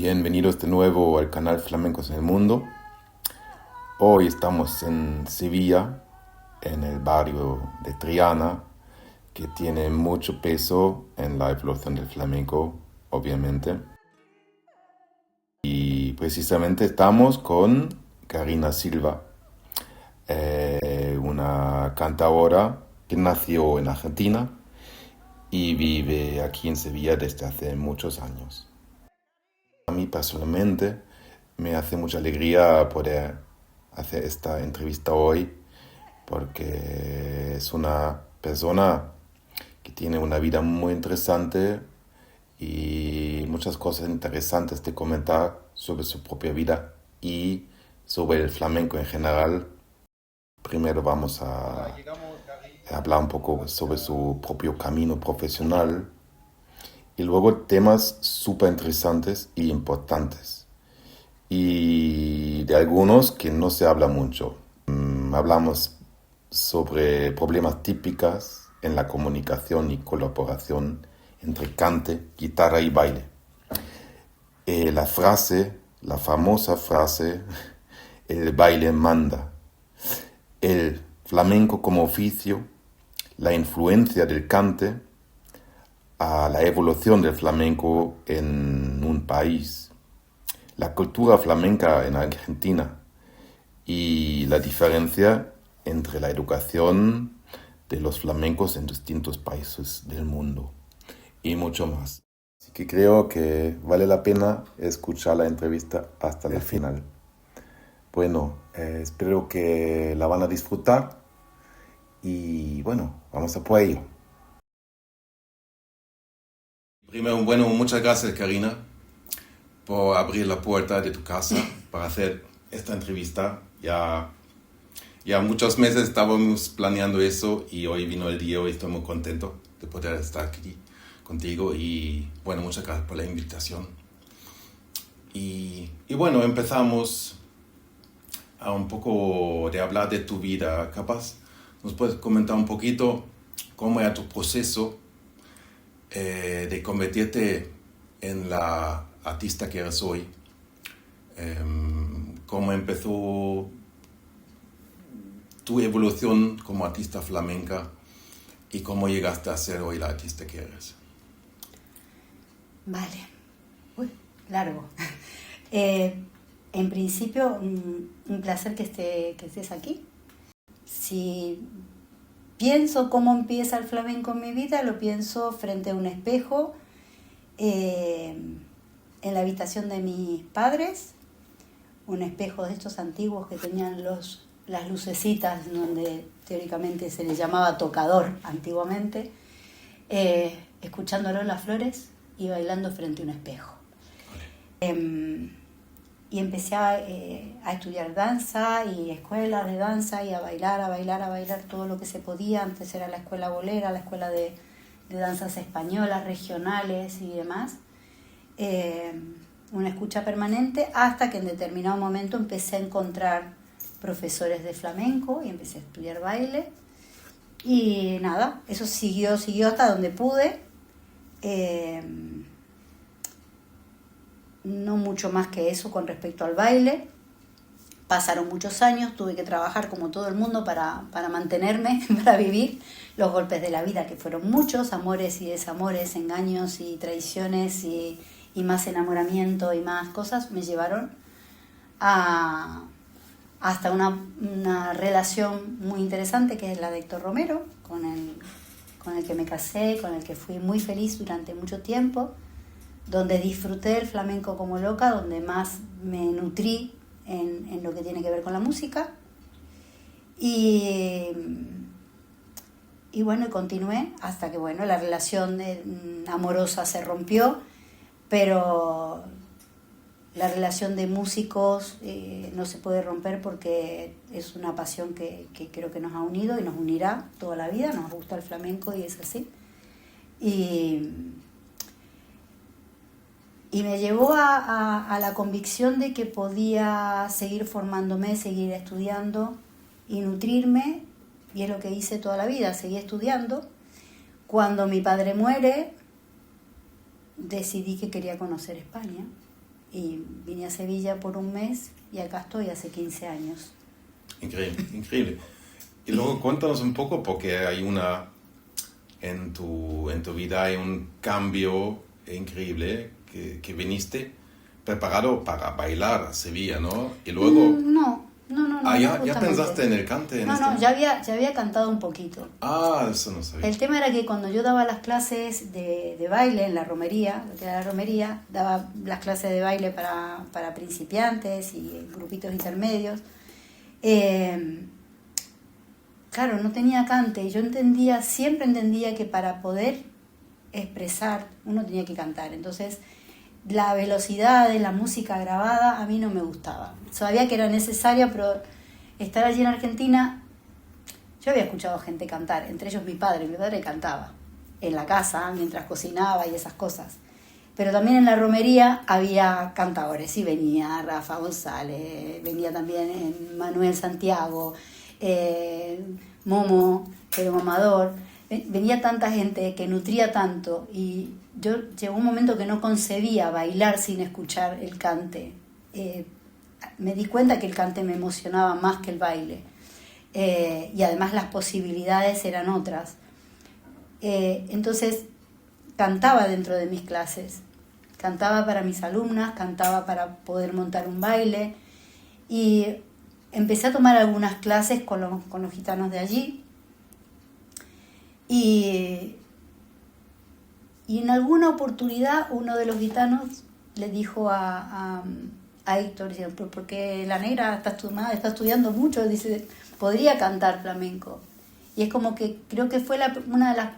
Bienvenidos de nuevo al canal Flamencos en el Mundo. Hoy estamos en Sevilla, en el barrio de Triana, que tiene mucho peso en la evolución del flamenco, obviamente. Y precisamente estamos con Karina Silva, una cantautora que nació en Argentina y vive aquí en Sevilla desde hace muchos años. A mí personalmente me hace mucha alegría poder hacer esta entrevista hoy porque es una persona que tiene una vida muy interesante y muchas cosas interesantes de comentar sobre su propia vida y sobre el flamenco en general. Primero vamos a hablar un poco sobre su propio camino profesional y luego temas súper interesantes y importantes y de algunos que no se habla mucho. Hablamos sobre problemas típicos en la comunicación y colaboración entre cante, guitarra y baile. La famosa frase, el baile manda, el flamenco como oficio, la influencia del cante a la evolución del flamenco en un país, la cultura flamenca en Argentina y la diferencia entre la educación de los flamencos en distintos países del mundo y mucho más. Así que creo que vale la pena escuchar la entrevista hasta el final. Bueno, espero que la van a disfrutar y bueno, vamos a por ello. Primero, bueno, muchas gracias, Karina, por abrir la puerta de tu casa para hacer esta entrevista. Ya muchos meses estábamos planeando eso y hoy vino el día y estoy muy contento de poder estar aquí contigo y bueno, muchas gracias por la invitación. Y bueno, empezamos a un poco de hablar de tu vida. Capaz, ¿nos puedes comentar un poquito cómo era tu proceso de convertirte en la artista que eres hoy? ¿Cómo empezó tu evolución como artista flamenca y cómo llegaste a ser hoy la artista que eres? Vale. Uy, largo. En principio, un placer que estés aquí. Si pienso cómo empieza el flamenco en mi vida, lo pienso frente a un espejo, en la habitación de mis padres, un espejo de estos antiguos que tenían las lucecitas, donde teóricamente se les llamaba tocador antiguamente, escuchándolo las flores y bailando frente a un espejo. Y empecé a estudiar danza y escuelas de danza y a bailar todo lo que se podía. Antes era la escuela bolera, la escuela de danzas españolas, regionales y demás. Una escucha permanente hasta que en determinado momento empecé a encontrar profesores de flamenco y empecé a estudiar baile. Y nada, eso siguió hasta donde pude. No mucho más que eso con respecto al baile. Pasaron muchos años, tuve que trabajar como todo el mundo para mantenerme, para vivir los golpes de la vida, que fueron muchos, amores y desamores, engaños y traiciones y más enamoramiento y más cosas, me llevaron hasta una relación muy interesante que es la de Héctor Romero, con el que me casé, con el que fui muy feliz durante mucho tiempo, donde disfruté el flamenco como loca, donde más me nutrí en lo que tiene que ver con la música. Y bueno, continué hasta que bueno, la relación amorosa se rompió, pero la relación de músicos no se puede romper porque es una pasión que creo que nos ha unido y nos unirá toda la vida. Nos gusta el flamenco y es así. Y me llevó a la convicción de que podía seguir formándome, seguir estudiando y nutrirme, y es lo que hice toda la vida, seguí estudiando. Cuando mi padre muere, decidí que quería conocer España y vine a Sevilla por un mes y acá estoy hace 15 años. Increíble, increíble. Y luego cuéntanos un poco, porque hay en tu vida hay un cambio increíble, que viniste preparado para bailar a Sevilla, ¿no? Y luego... No, ¿Ya pensaste en el cante? No, ya había cantado un poquito. Eso no sabía. El tema era que cuando yo daba las clases de baile en la romería, daba las clases de baile para principiantes y grupitos intermedios. Claro, no tenía cante y yo siempre entendía que para poder expresar uno tenía que cantar. Entonces, la velocidad de la música grabada a mí no me gustaba. Sabía que era necesaria, pero estar allí en Argentina, yo había escuchado gente cantar, entre ellos mi padre cantaba en la casa mientras cocinaba y esas cosas. Pero también en la romería había cantadores, y venía Rafa González, venía también Manuel Santiago, Momo, Pedro Mamador, venía tanta gente que nutría tanto y yo llegó un momento que no concebía bailar sin escuchar el cante. Me di cuenta que el cante me emocionaba más que el baile y además las posibilidades eran otras. Entonces cantaba dentro de mis clases, cantaba para mis alumnas, cantaba para poder montar un baile y empecé a tomar algunas clases con los gitanos de allí y en alguna oportunidad uno de los gitanos le dijo a Héctor, porque la negra está estudiando mucho, dice, podría cantar flamenco. Y es como que creo que fue una de las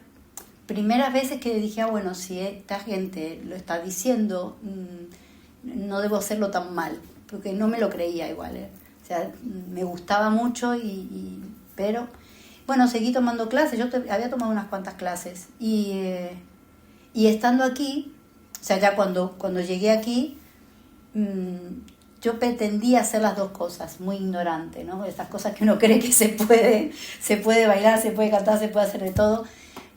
primeras veces que dije, bueno, si esta gente lo está diciendo, no debo hacerlo tan mal, porque no me lo creía igual. O sea, me gustaba mucho, pero bueno, seguí tomando clases, había tomado unas cuantas clases y estando aquí, o sea, ya cuando llegué aquí, yo pretendía hacer las dos cosas, muy ignorante, ¿no? Esas cosas que uno cree que se puede bailar, se puede cantar, se puede hacer de todo,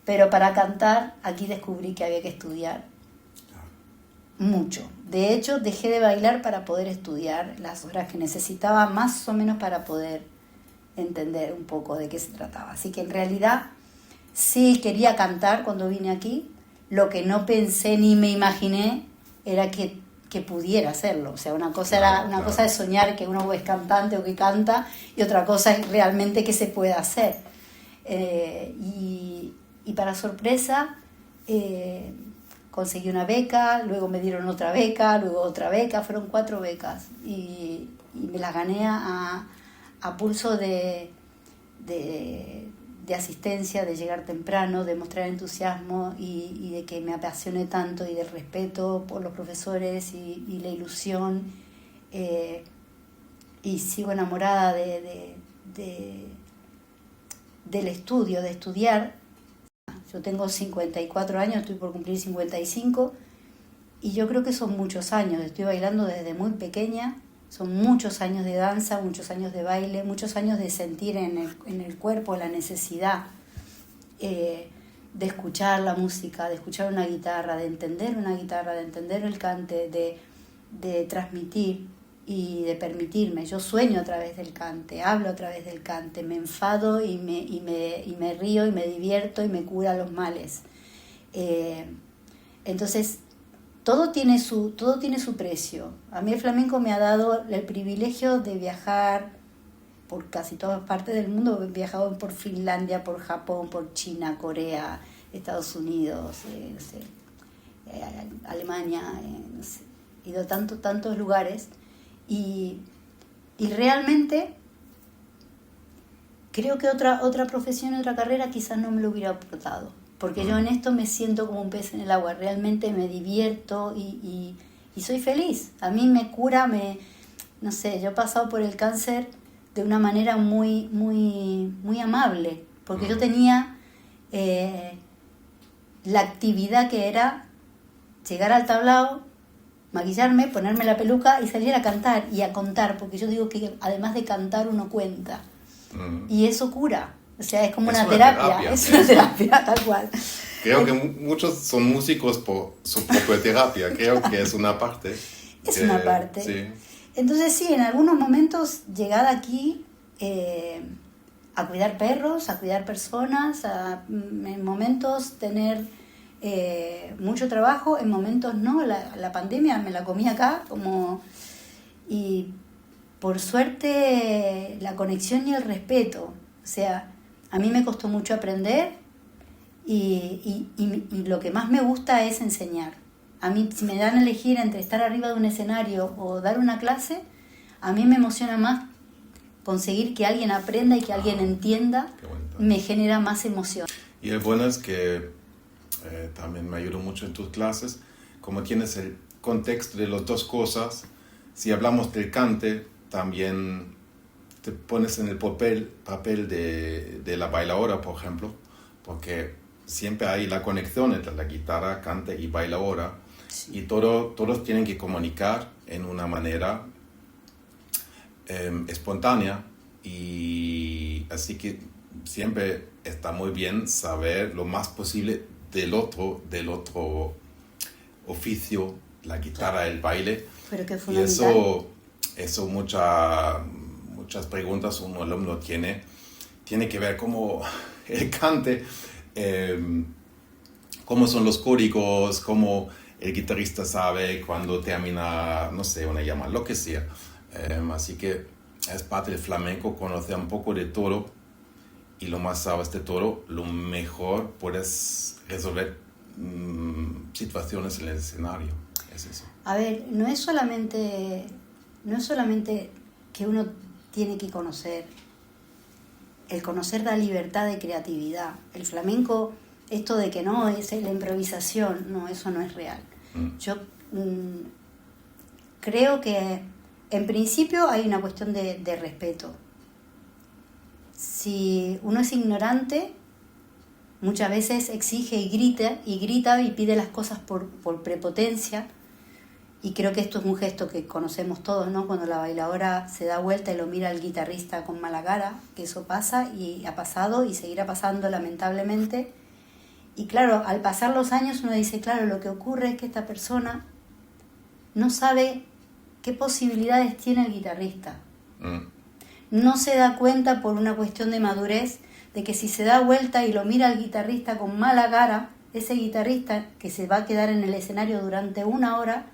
pero para cantar aquí descubrí que había que estudiar mucho. De hecho, dejé de bailar para poder estudiar las horas que necesitaba, más o menos para poder entender un poco de qué se trataba. Así que en realidad sí quería cantar cuando vine aquí. Lo que no pensé ni me imaginé era que pudiera hacerlo. O sea, una cosa es soñar que uno es cantante o que canta y otra cosa es realmente que se puede hacer. Y para sorpresa conseguí una beca, luego me dieron otra beca, luego otra beca, fueron 4 becas y me las gané a pulso de asistencia, de llegar temprano, de mostrar entusiasmo y de que me apasione tanto y del respeto por los profesores y la ilusión y sigo enamorada del estudio, de estudiar. Yo tengo 54 años, estoy por cumplir 55 y yo creo que son muchos años, estoy bailando desde muy pequeña. Son muchos años de danza, muchos años de baile, muchos años de sentir en el cuerpo la necesidad de escuchar la música, de escuchar una guitarra, de entender una guitarra, de entender el cante, de transmitir y de permitirme. Yo sueño a través del cante, hablo a través del cante, me enfado y me río y me divierto y me cura los males. Entonces, todo tiene su precio. A mí el flamenco me ha dado el privilegio de viajar por casi todas partes del mundo. He viajado por Finlandia, por Japón, por China, Corea, Estados Unidos, Alemania, he ido a tantos lugares y realmente creo que otra profesión, otra carrera quizás no me lo hubiera aportado. Porque yo en esto me siento como un pez en el agua, realmente me divierto y soy feliz. A mí me cura, no sé, yo he pasado por el cáncer de una manera muy, muy, muy amable, porque yo tenía la actividad que era llegar al tablao, maquillarme, ponerme la peluca y salir a cantar y a contar, porque yo digo que además de cantar uno cuenta, y eso cura. O sea, es como una terapia. Es una terapia, tal cual. Creo que muchos son músicos por su propia terapia, creo que es una parte. es una parte. Sí. Entonces sí, en algunos momentos llegada aquí a cuidar perros, a cuidar personas, en momentos tener mucho trabajo, en momentos no, la pandemia me la comí acá, y por suerte la conexión y el respeto, o sea, a mí me costó mucho aprender y lo que más me gusta es enseñar. A mí, si me dan a elegir entre estar arriba de un escenario o dar una clase, a mí me emociona más conseguir que alguien aprenda y que alguien entienda, me genera más emoción. Y el bueno es que también me ayudó mucho en tus clases, como tienes el contexto de las dos cosas. Si hablamos del cante, también te pones en el papel de la bailadora, por ejemplo, porque siempre hay la conexión entre la guitarra, cante y bailadora, sí. Y todos tienen que comunicar en una manera espontánea, y así que siempre está muy bien saber lo más posible del otro oficio, la guitarra, el baile. Pero que y eso muchas preguntas un alumno tiene que ver cómo el cante, cómo son los códigos, cómo el guitarrista sabe cuando termina, no sé, una llamada, lo que sea. Así que es parte del flamenco, conocer un poco de todo, y lo más sabes de todo, lo mejor puedes resolver situaciones en el escenario. Es eso. A ver, no es solamente que uno tiene que conocer. El conocer da libertad de creatividad. El flamenco, esto de que no es la improvisación, no, eso no es real. Yo creo que en principio hay una cuestión de respeto. Si uno es ignorante, muchas veces exige y grita y pide las cosas por prepotencia, y creo que esto es un gesto que conocemos todos, ¿no? Cuando la bailadora se da vuelta y lo mira al guitarrista con mala cara, que eso pasa y ha pasado y seguirá pasando lamentablemente. Y claro, al pasar los años uno dice, claro, lo que ocurre es que esta persona no sabe qué posibilidades tiene el guitarrista. No se da cuenta, por una cuestión de madurez, de que si se da vuelta y lo mira al guitarrista con mala cara, ese guitarrista que se va a quedar en el escenario durante 1 hora,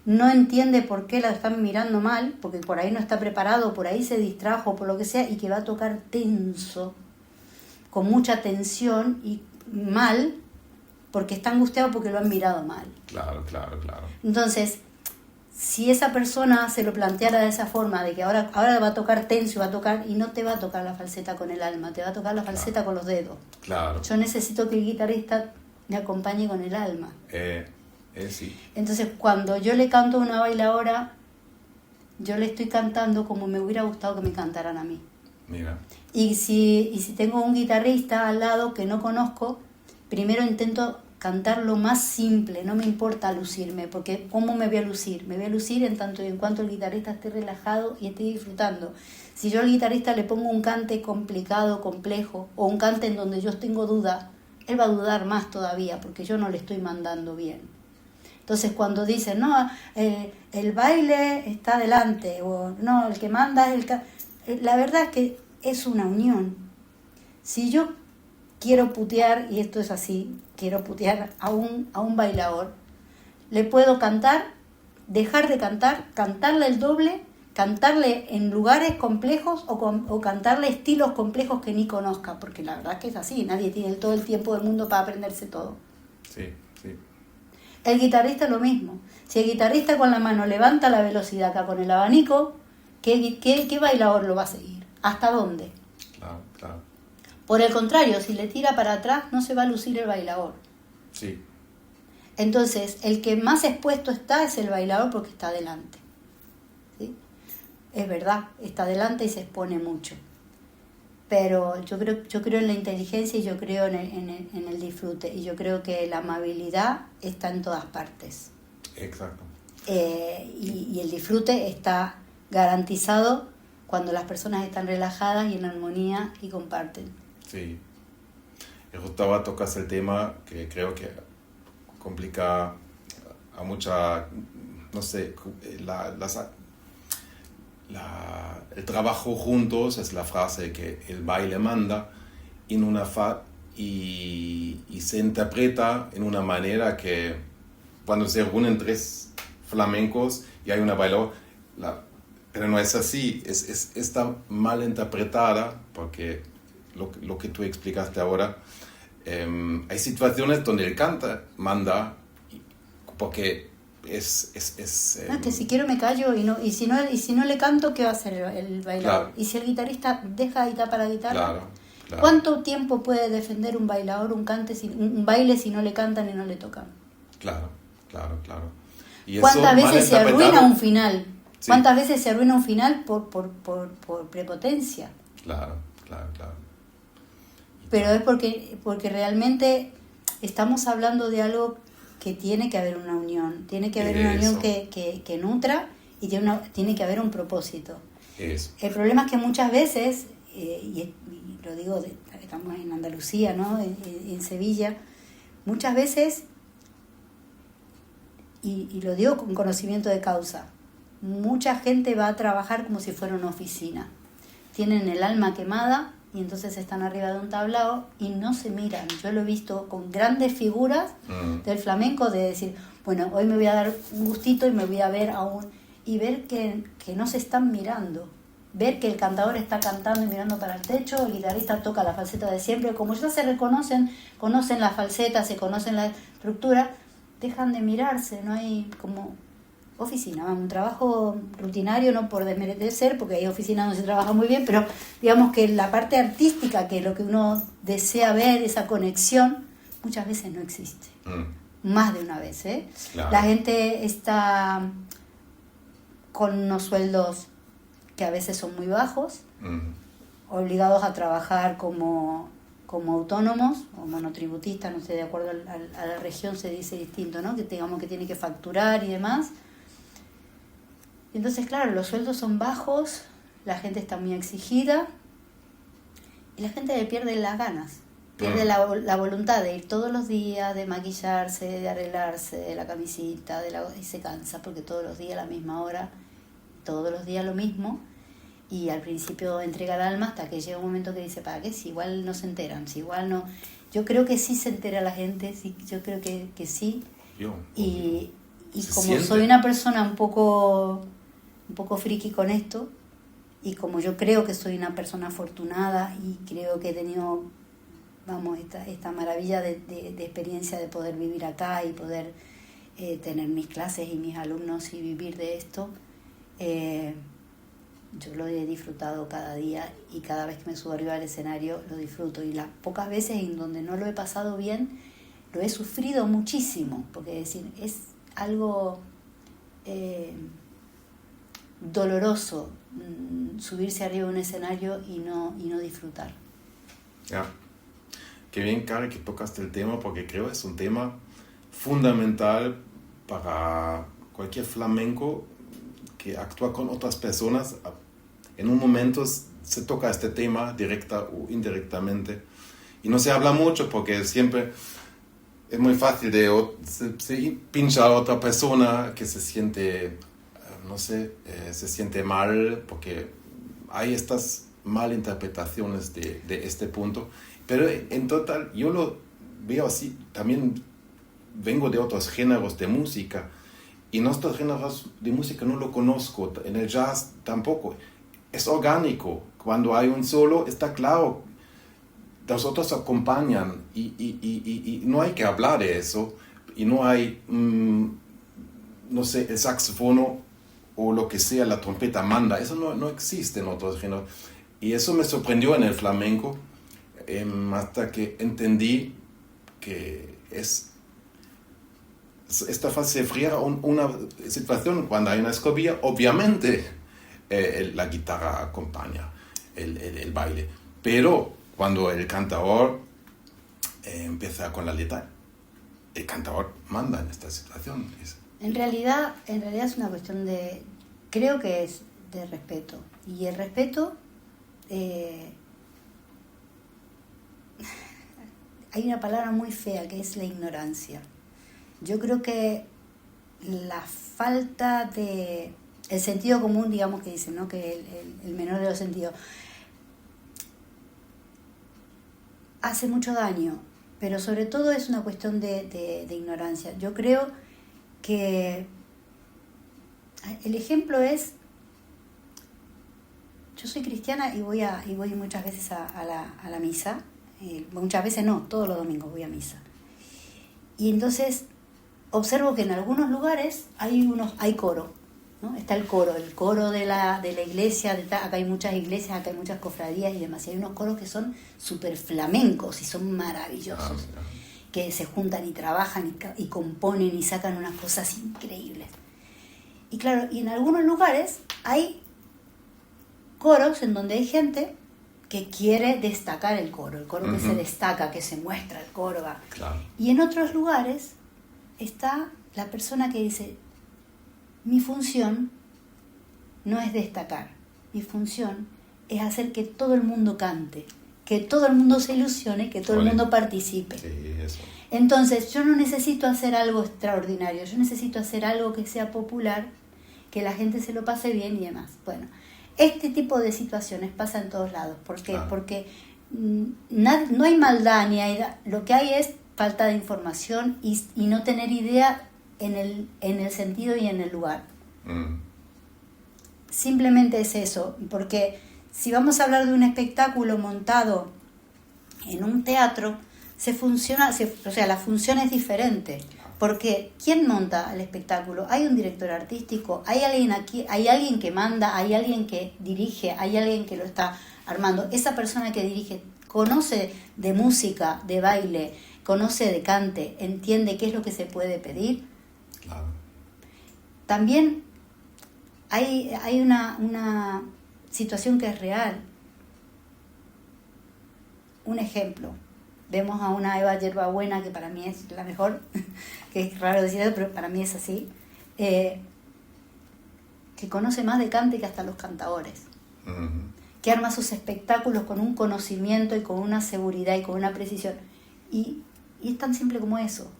no entiende por qué la están mirando mal, porque por ahí no está preparado, por ahí se distrajo, por lo que sea, y que va a tocar tenso, con mucha tensión y mal, porque está angustiado porque lo han mirado mal. Claro. Entonces, si esa persona se lo planteara de esa forma, de que ahora va a tocar tenso, va a tocar, y no te va a tocar la falseta con el alma, te va a tocar la falseta con los dedos. Claro. Yo necesito que el guitarrista me acompañe con el alma. Sí. Entonces, cuando yo le canto a una bailadora, yo le estoy cantando como me hubiera gustado que me cantaran a mí. Mira. Y si tengo un guitarrista al lado que no conozco, primero intento cantar lo más simple, no me importa lucirme, porque ¿cómo me voy a lucir? Me voy a lucir en tanto y en cuanto el guitarrista esté relajado y esté disfrutando. Si yo al guitarrista le pongo un cante complicado, complejo, o un cante en donde yo tengo duda, él va a dudar más todavía, porque yo no le estoy mandando bien. Entonces cuando dicen, no, el baile está adelante, o no, el que manda es la verdad es que es una unión. Si yo quiero putear, y esto es así, quiero putear a un bailador, le puedo cantar, dejar de cantar, cantarle el doble, cantarle en lugares complejos o cantarle estilos complejos que ni conozca, porque la verdad es que es así, nadie tiene todo el tiempo del mundo para aprenderse todo. Sí. El guitarrista lo mismo. Si el guitarrista con la mano levanta la velocidad acá con el abanico, ¿qué bailador lo va a seguir? ¿Hasta dónde? Claro. Por el contrario, si le tira para atrás, no se va a lucir el bailador. Sí. Entonces, el que más expuesto está es el bailador porque está adelante. ¿Sí? Es verdad, está adelante y se expone mucho. Pero yo creo en la inteligencia y yo creo en el disfrute. Y yo creo que la amabilidad está en todas partes. Exacto. Y el disfrute está garantizado cuando las personas están relajadas y en armonía y comparten. Sí. Y justo tocas el tema que creo que complica a mucha no sé, el trabajo juntos es la frase que el baile manda en y se interpreta en una manera que cuando se reúnen tres flamencos y hay una bailadora, pero no es así, está mal interpretada porque lo que tú explicaste ahora, hay situaciones donde el canta manda porque que si quiero me callo y si no le canto, ¿qué va a hacer el bailador? Claro. Y si el guitarrista deja de guitarra para guitarra, claro. ¿Cuánto tiempo puede defender un bailador un baile si no le cantan y no le tocan? Claro. Y ¿Cuántas veces se arruina un final? Sí. ¿Cuántas veces se arruina un final por prepotencia? Claro. Pero es porque realmente estamos hablando de algo que tiene que haber una unión. Tiene que haber una unión que nutra y tiene que haber un propósito. Eso. El problema es que muchas veces, y lo digo, estamos en Andalucía, ¿no? En Sevilla, muchas veces, y lo digo con conocimiento de causa, mucha gente va a trabajar como si fuera una oficina. Tienen el alma quemada y entonces están arriba de un tablao y no se miran. Yo lo he visto con grandes figuras del flamenco de decir, bueno, hoy me voy a dar un gustito y me voy a ver y ver que no se están mirando. Ver que el cantador está cantando y mirando para el techo, el guitarrista toca la falseta de siempre. Como ya se reconocen, conocen la falseta, se conocen la estructura, dejan de mirarse, no hay como oficina, un trabajo rutinario, no por desmerecer, porque hay oficinas donde se trabaja muy bien, pero digamos que la parte artística, que es lo que uno desea ver, esa conexión, muchas veces no existe. Más de una vez, ¿eh? Claro. La gente está con unos sueldos que a veces son muy bajos, obligados a trabajar como autónomos o monotributistas, no sé, de acuerdo a la región se dice distinto, ¿no? Que digamos que tiene que facturar y demás. Entonces, claro, los sueldos son bajos, la gente está muy exigida y la gente le pierde las ganas, pierde la voluntad de ir todos los días, de maquillarse, de arreglarse, de la camisita, y se cansa porque todos los días a la misma hora, todos los días lo mismo. Y al principio entrega el alma hasta que llega un momento que dice, ¿para qué? Si igual no se enteran, si igual no... Yo creo que sí se entera la gente, sí, yo creo que sí. Y como siente. Soy una persona un poco friki con esto, y como yo creo que soy una persona afortunada y creo que he tenido, esta maravilla de experiencia de poder vivir acá y poder tener mis clases y mis alumnos y vivir de esto, yo lo he disfrutado cada día y cada vez que me subo arriba del escenario lo disfruto, y las pocas veces en donde no lo he pasado bien lo he sufrido muchísimo, porque es algo doloroso subirse arriba de un escenario y no disfrutar. Ya, qué bien, Cari, que tocaste el tema, porque creo que es un tema fundamental para cualquier flamenco que actúa con otras personas. En un momento se toca este tema directa o indirectamente y no se habla mucho porque siempre es muy fácil se pincha a otra persona que se siente, se siente mal porque hay estas malinterpretaciones de este punto, pero en total yo lo veo así. También vengo de otros géneros de música y nuestros géneros de música no lo conozco, en el jazz tampoco. Es orgánico, cuando hay un solo está claro, los otros acompañan y no hay que hablar de eso, y no hay, el saxofono o lo que sea, la trompeta manda, eso no existe en otros géneros. Y eso me sorprendió en el flamenco, hasta que entendí que esta fase fría una situación cuando hay una escobilla, obviamente la guitarra acompaña el baile, pero cuando el cantador empieza con la letra, el cantador manda en esta situación. En realidad es una cuestión creo que es de respeto, y el respeto hay una palabra muy fea que es la ignorancia. Yo creo que la falta de... el sentido común, digamos, que dicen, ¿no? Que el menor de los sentidos hace mucho daño, pero sobre todo es una cuestión de ignorancia. Yo creo que el ejemplo es, yo soy cristiana y voy muchas veces a la misa, muchas veces no, todos los domingos voy a misa. Y entonces observo que en algunos lugares hay coro, ¿no? Está el coro de la iglesia, acá hay muchas iglesias, acá hay muchas cofradías y demás, y hay unos coros que son súper flamencos y son maravillosos, que se juntan y trabajan y componen y sacan unas cosas increíbles. Y claro, y en algunos lugares hay coros en donde hay gente que quiere destacar el coro que se destaca, que se muestra el coro. Claro. Y en otros lugares está la persona que dice, mi función no es destacar, mi función es hacer que todo el mundo cante, que todo el mundo se ilusione, que todo el mundo participe. Sí, eso. Entonces yo no necesito hacer algo extraordinario, yo necesito hacer algo que sea popular, que la gente se lo pase bien y demás. Bueno, este tipo de situaciones pasa en todos lados. ¿Por qué? Claro. Porque no hay maldad, lo que hay es falta de información y no tener idea en el sentido y en el lugar. Simplemente es eso, porque si vamos a hablar de un espectáculo montado en un teatro, la función es diferente. Porque ¿quién monta el espectáculo? Hay un director artístico, hay alguien que manda, hay alguien que dirige, hay alguien que lo está armando. Esa persona que dirige conoce de música, de baile, conoce de cante, entiende qué es lo que se puede pedir. Claro. También hay una situación que es real. Un ejemplo. Vemos a una Eva Yerbabuena, que para mí es la mejor, que es raro decir eso, pero para mí es así, que conoce más de cante que hasta los cantadores, que arma sus espectáculos con un conocimiento y con una seguridad y con una precisión. Y es tan simple como eso,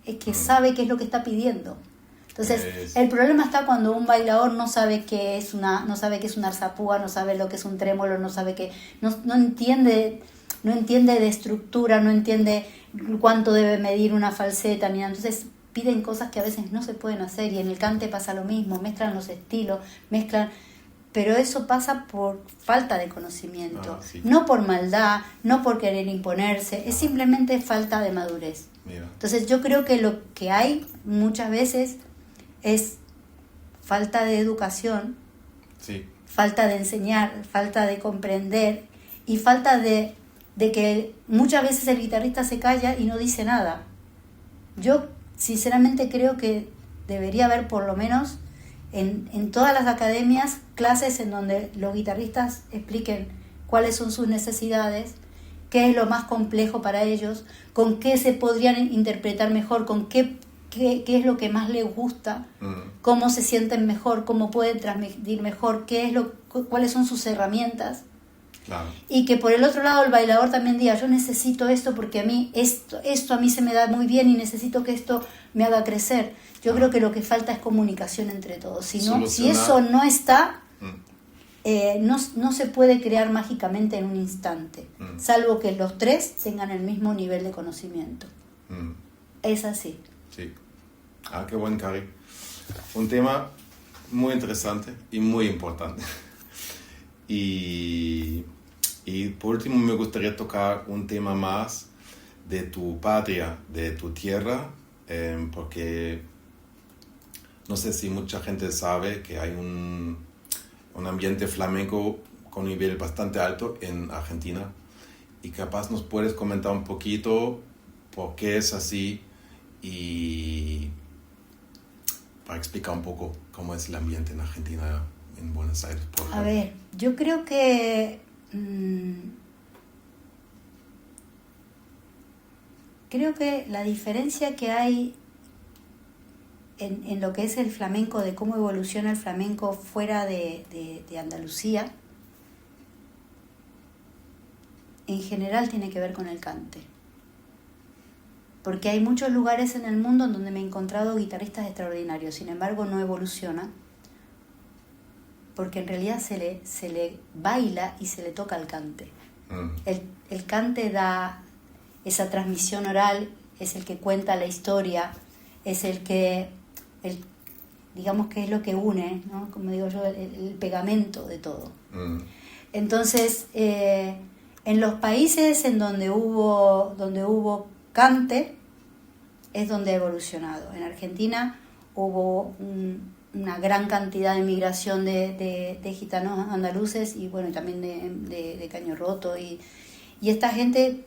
es que sabe qué es lo que está pidiendo. Entonces, el problema está cuando un bailador no sabe qué es una arzapúa, no sabe lo que es un trémolo, no entiende de estructura, no entiende cuánto debe medir una falseta, ni nada. Entonces piden cosas que a veces no se pueden hacer, y en el cante pasa lo mismo, mezclan los estilos, pero eso pasa por falta de conocimiento, sí. No por maldad, no por querer imponerse, es simplemente falta de madurez. Mira. Entonces yo creo que lo que hay muchas veces es falta de educación, Sí. falta de enseñar, falta de comprender y falta de que muchas veces el guitarrista se calla y no dice nada. Yo sinceramente creo que debería haber por lo menos en todas las academias clases en donde los guitarristas expliquen cuáles son sus necesidades, qué es lo más complejo para ellos, con qué se podrían interpretar mejor, con qué es lo que más les gusta, cómo se sienten mejor, cómo pueden transmitir mejor, cuáles son sus herramientas. Claro. Y que por el otro lado el bailador también diga, yo necesito esto porque a mí esto a mí se me da muy bien y necesito que esto me haga crecer. Yo creo que lo que falta es comunicación entre todos. Si eso no está, no se puede crear mágicamente en un instante, salvo que los tres tengan el mismo nivel de conocimiento. Es así. Sí. Qué buen, Cari. Un tema muy interesante y muy importante. Y por último me gustaría tocar un tema más de tu patria, de tu tierra, porque no sé si mucha gente sabe que hay un ambiente flamenco con un nivel bastante alto en Argentina, y capaz nos puedes comentar un poquito por qué es así y para explicar un poco cómo es el ambiente en Argentina, en Buenos Aires, por ejemplo. A ver, yo creo que la diferencia que hay en lo que es el flamenco, de cómo evoluciona el flamenco fuera de Andalucía, en general tiene que ver con el cante. porque hay muchos lugares en el mundo en donde me he encontrado guitarristas extraordinarios, sin embargo no evoluciona, porque en realidad se le baila y se le toca el cante. El cante da esa transmisión oral, es el que cuenta la historia, es digamos que es lo que une, ¿no? Como digo yo, el pegamento de todo. Entonces, en los países en donde hubo cante, es donde ha evolucionado. En Argentina hubo una gran cantidad de migración de gitanos andaluces y bueno, también de Caño Roto, y esta gente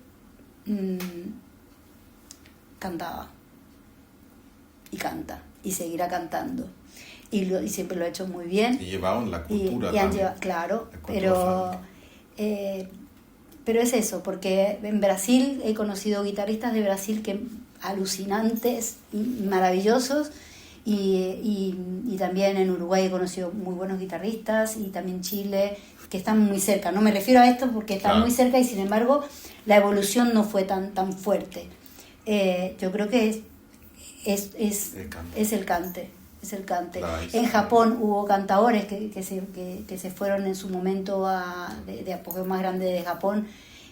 cantaba y canta y seguirá cantando y siempre lo ha hecho muy bien y llevaban la cultura claro, pero es eso, porque en Brasil he conocido guitarristas de Brasil que alucinantes y maravillosos, y también en Uruguay he conocido muy buenos guitarristas, y también Chile, que están muy cerca. No me refiero a esto porque están muy cerca y sin embargo la evolución no fue tan fuerte. Yo creo que es el cante. En Japón hubo cantadores que se fueron en su momento de apoyo más grande de Japón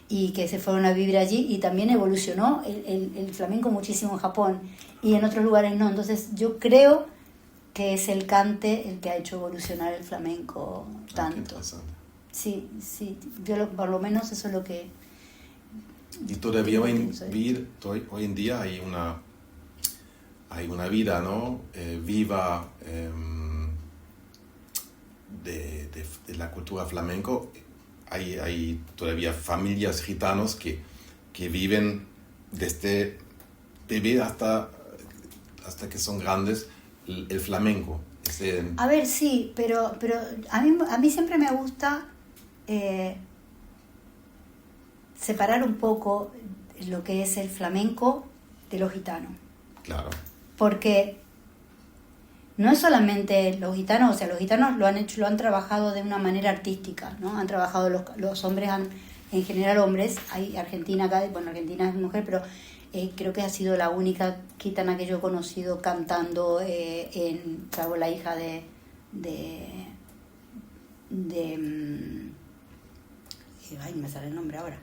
y que se fueron a vivir allí, y también evolucionó el flamenco muchísimo en Japón y en otros lugares no. Entonces yo creo que es el cante el que ha hecho evolucionar el flamenco tanto. Sí, yo por lo menos eso es lo que... Y todavía hoy en día hay una vida, ¿no? Viva de la cultura flamenco. Hay todavía familias gitanos que viven desde bebé hasta que son grandes el flamenco. A ver, sí, pero a mí siempre me gusta separar un poco lo que es el flamenco de lo gitano. Claro. Porque no es solamente los gitanos, o sea, los gitanos lo han trabajado de una manera artística, ¿no? Han trabajado los hombres, en general hombres, hay Argentina acá, bueno, Argentina es mujer, pero creo que ha sido la única gitana que yo he conocido cantando, salvo la hija de ay, me sale el nombre ahora,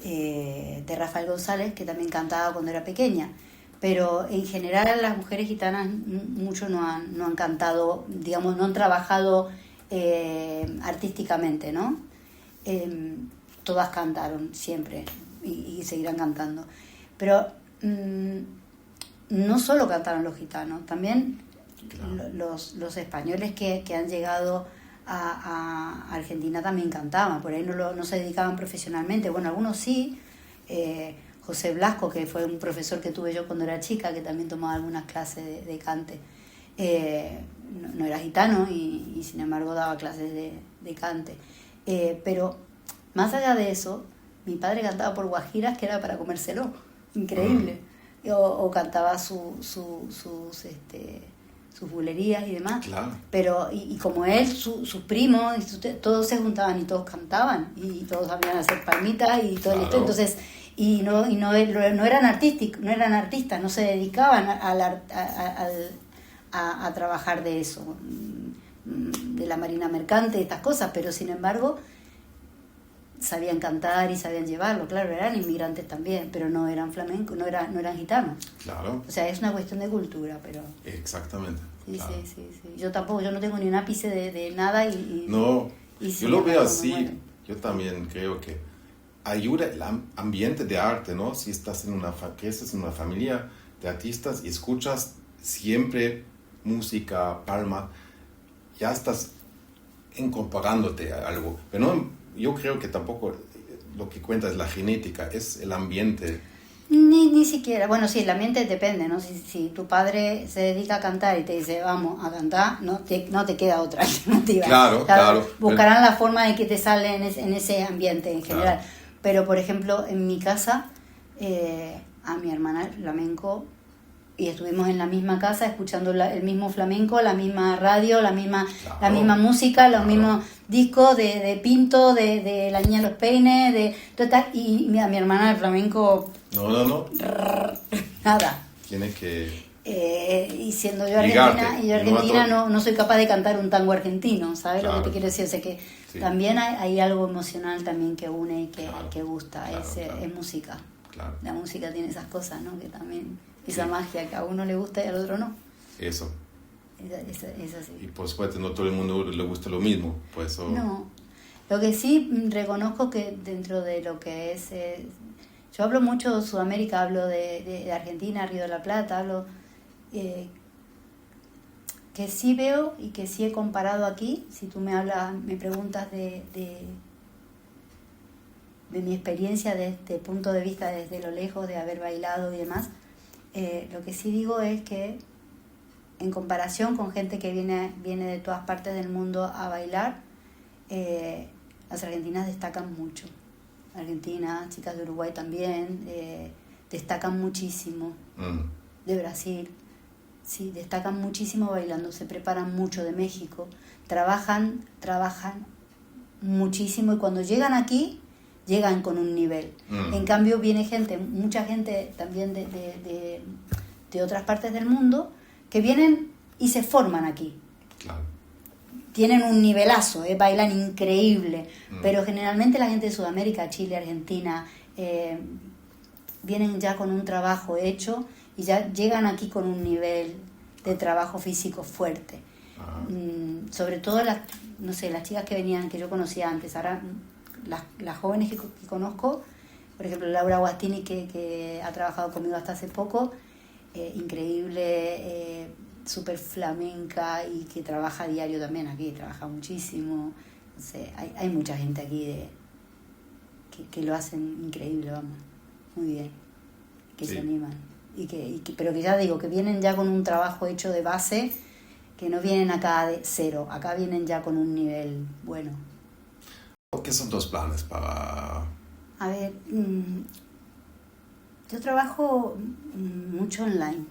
de Rafael González, que también cantaba cuando era pequeña. Pero en general las mujeres gitanas mucho no han cantado, digamos, no han trabajado artísticamente, ¿no? Todas cantaron siempre y seguirán cantando. Pero no solo cantaron los gitanos, también los españoles que han llegado a Argentina también cantaban, por ahí no se dedicaban profesionalmente, bueno, algunos sí. José Blasco, que fue un profesor que tuve yo cuando era chica, que también tomaba algunas clases de cante, no era gitano y sin embargo daba clases de cante, pero más allá de eso, mi padre cantaba por guajiras que era para comérselo, increíble, o cantaba sus bulerías y demás, claro. Pero y como él, sus primos, todos se juntaban y todos cantaban y todos sabían hacer palmitas y todo, claro. Entonces no eran artistas, no se dedicaban a trabajar de eso, de la marina mercante, estas cosas, pero sin embargo sabían cantar y sabían llevarlo, claro, eran inmigrantes también, pero no eran flamencos, no eran gitanos. Claro. O sea, es una cuestión de cultura, pero... Exactamente. Sí, claro. Sí. Yo no tengo ni un ápice de nada No, y yo lo veo así, yo también creo que ayuda el ambiente de arte, ¿no? Si estás creces en una familia de artistas y escuchas siempre música, palma, ya estás comparándote a algo. Pero no, yo creo que tampoco lo que cuenta es la genética, es el ambiente. Ni siquiera. Bueno, sí, el ambiente depende, ¿no? Si tu padre se dedica a cantar y te dice, vamos a cantar, no te queda otra alternativa. Claro. Buscarán la forma de que te sale en ese ambiente en general. Claro. Pero, por ejemplo, en mi casa, a mi hermana el flamenco y estuvimos en la misma casa escuchando el mismo flamenco, la misma radio, la misma música, los mismos discos de Pinto, de La Niña de los Peines, de total, y mi hermana del flamenco... No. Nada. Tienes que... y siendo yo argentina, no soy capaz de cantar un tango argentino, ¿sabes Claro. lo que te quiero decir? O sea que Sí. también hay algo emocional también que une y Claro. que gusta, Claro, es música. Claro. La música tiene esas cosas, ¿no? Que también, esa Sí. magia que a uno le gusta y al otro no. Eso. Es así. Y por supuesto no todo el mundo le gusta lo mismo. Pues eso... No. Lo que sí reconozco que dentro de lo que es... yo hablo mucho de Sudamérica, hablo de Argentina, Río de la Plata, hablo... que sí veo y que sí he comparado aquí, si tú me preguntas de mi experiencia desde este punto de vista, desde lo lejos de haber bailado y demás, lo que sí digo es que en comparación con gente que viene de todas partes del mundo a bailar, las argentinas destacan mucho. Argentina, chicas de Uruguay también, destacan muchísimo. De Brasil, sí, destacan muchísimo bailando, se preparan mucho. De México, trabajan muchísimo, y cuando llegan aquí, llegan con un nivel. En cambio viene mucha gente también de otras partes del mundo, que vienen y se forman aquí. Claro. Tienen un nivelazo, bailan increíble, pero generalmente la gente de Sudamérica, Chile, Argentina, vienen ya con un trabajo hecho y ya llegan aquí con un nivel de trabajo físico fuerte. Sobre todo las chicas que yo conocía antes. Ahora las jóvenes que conozco, por ejemplo Laura Guastini, que ha trabajado conmigo hasta hace poco, increíble, súper flamenca, y que trabaja a diario también aquí, trabaja muchísimo. No sé, hay mucha gente aquí que lo hacen increíble, vamos, muy bien, que Sí. se animan. Pero que ya digo, que vienen ya con un trabajo hecho de base, que no vienen acá de cero, acá vienen ya con un nivel bueno. ¿Qué son tus planes para...? A ver, yo trabajo mucho online,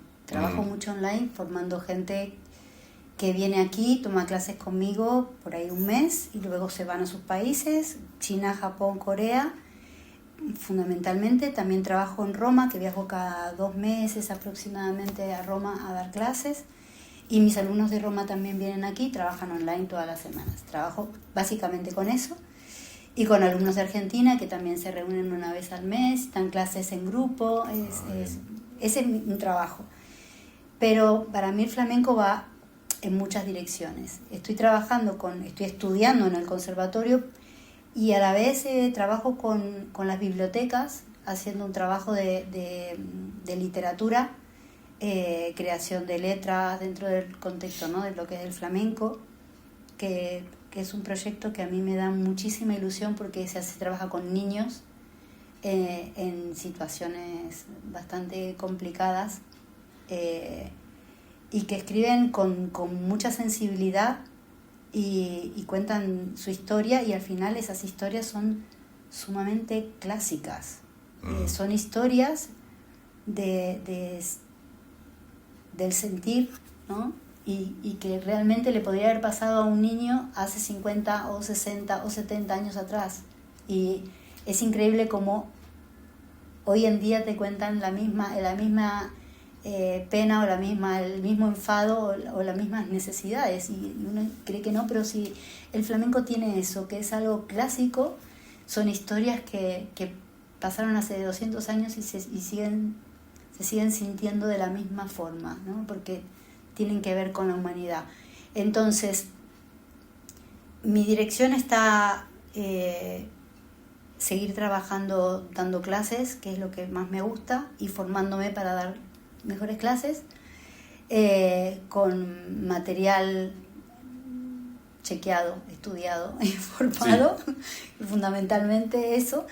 mucho online formando gente que viene aquí, toma clases conmigo por ahí un mes y luego se van a sus países, China, Japón, Corea. Fundamentalmente también trabajo en Roma, que viajo cada 2 meses aproximadamente a Roma a dar clases, y mis alumnos de Roma también vienen aquí, trabajan online todas las semanas. Trabajo básicamente con eso, y con alumnos de Argentina que también se reúnen una vez al mes, dan clases en grupo, ese es mi trabajo. Pero para mí el flamenco va en muchas direcciones. Estoy estudiando en el conservatorio, y a la vez trabajo con las bibliotecas, haciendo un trabajo de literatura, creación de letras dentro del contexto, ¿no?, de lo que es el flamenco, que es un proyecto que a mí me da muchísima ilusión, porque se trabaja con niños en situaciones bastante complicadas, y que escriben con mucha sensibilidad y cuentan su historia, y al final esas historias son sumamente clásicas. Son historias del sentir, ¿no? Y que realmente le podría haber pasado a un niño hace 50 o 60 o 70 años atrás. Y es increíble cómo hoy en día te cuentan la misma pena, o el mismo enfado, o las mismas necesidades, y uno cree que no, pero sí, el flamenco tiene eso, que es algo clásico. Son historias que pasaron hace 200 años y se siguen sintiendo de la misma forma, ¿no?, porque tienen que ver con la humanidad. Entonces, mi dirección está seguir trabajando, dando clases, que es lo que más me gusta, y formándome para dar mejores clases, con material chequeado, estudiado y formado, sí. Fundamentalmente eso.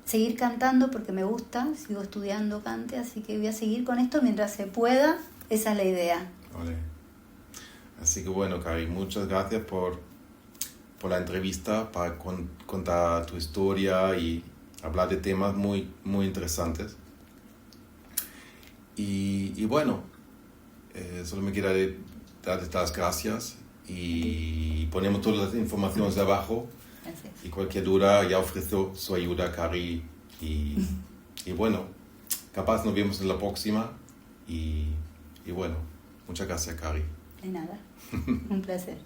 Seguir cantando porque me gusta, sigo estudiando cante, así que voy a seguir con esto mientras se pueda. Esa es la idea. Vale. Así que bueno, Cari, muchas gracias por la entrevista, para contar tu historia y hablar de temas muy, muy interesantes. Y bueno, solo me queda dar las gracias y ponemos todas las informaciones de abajo. Gracias. Y cualquier duda ya ofrezco su ayuda a Cari. Y bueno, capaz nos vemos en la próxima. Y bueno, muchas gracias, Cari. De nada. Un placer.